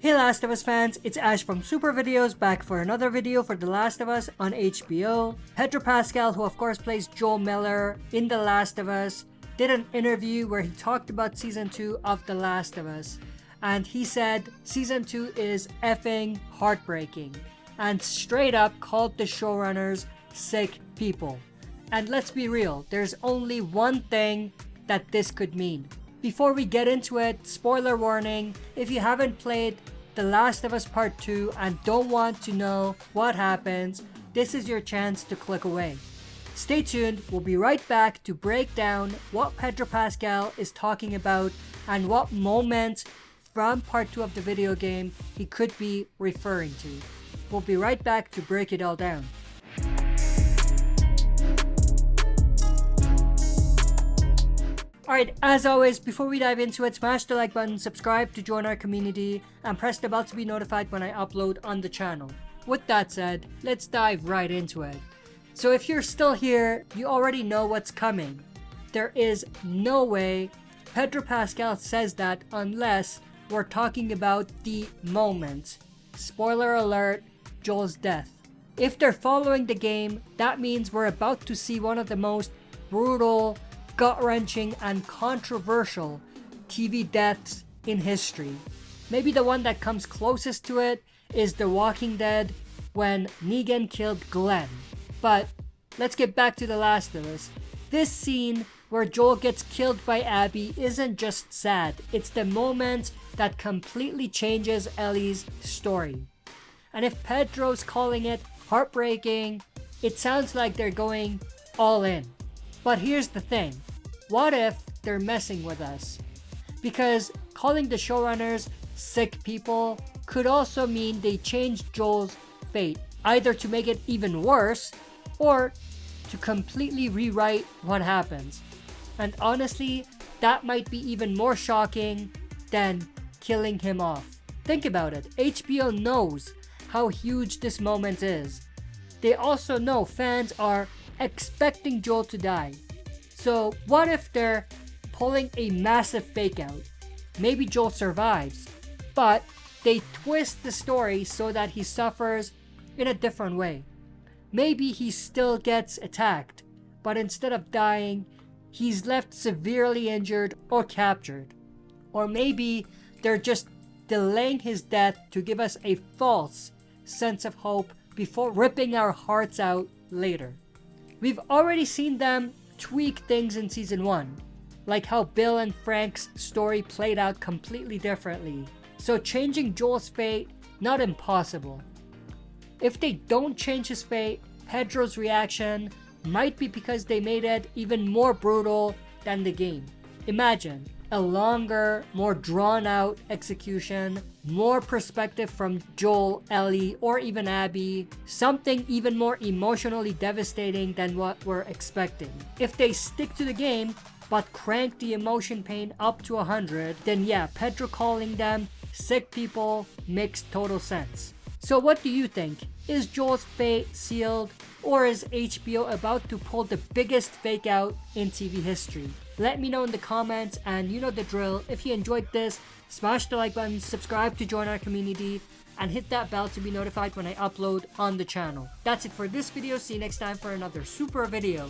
Hey Last of Us fans, it's Ash from SuperVideos back for another video for The Last of Us on HBO. Pedro Pascal, who of course plays Joel Miller in The Last of Us, did an interview where he talked about Season 2 of The Last of Us. And he said Season 2 is effing heartbreaking. And straight up called the showrunners sick people. And let's be real, there's only one thing that this could mean. Before we get into it, spoiler warning, if you haven't played The Last of Us Part 2 and don't want to know what happens, this is your chance to click away. Stay tuned, we'll be right back to break down what Pedro Pascal is talking about and what moments from Part 2 of the video game he could be referring to. We'll be right back to break it all down. Alright, as always, before we dive into it, smash the like button, subscribe to join our community, and press the bell to be notified when I upload on the channel. With that said, let's dive right into it. So if you're still here, you already know what's coming. There is no way Pedro Pascal says that unless we're talking about the moment. Spoiler alert, Joel's death. If they're following the game, that means we're about to see one of the most brutal, gut-wrenching and controversial TV deaths in history. Maybe the one that comes closest to it is The Walking Dead when Negan killed Glenn. But let's get back to The Last of Us. This scene where Joel gets killed by Abby isn't just sad, it's the moment that completely changes Ellie's story. And if Pedro's calling it heartbreaking, it sounds like they're going all in. But here's the thing, what if they're messing with us? Because calling the showrunners sick people could also mean they changed Joel's fate, either to make it even worse or to completely rewrite what happens. And honestly, that might be even more shocking than killing him off. Think about it, HBO knows how huge this moment is. They also know fans are expecting Joel to die. So what if they're pulling a massive fake out? Maybe Joel survives, but they twist the story so that he suffers in a different way. Maybe he still gets attacked, but instead of dying, he's left severely injured or captured. Or maybe they're just delaying his death to give us a false sense of hope before ripping our hearts out later. We've already seen them tweak things in Season 1, like how Bill and Frank's story played out completely differently. So changing Joel's fate, not impossible. If they don't change his fate, Pedro's reaction might be because they made it even more brutal than the game. Imagine a longer, more drawn out execution, more perspective from Joel, Ellie, or even Abby, something even more emotionally devastating than what we're expecting. If they stick to the game, but crank the emotion pain up to 100, then yeah, Pedro calling them sick people makes total sense. So what do you think? Is Joel's fate sealed, or is HBO about to pull the biggest fake out in TV history? Let me know in the comments, and you know the drill. If you enjoyed this, smash the like button, subscribe to join our community, and hit that bell to be notified when I upload on the channel. That's it for this video. See you next time for another super video.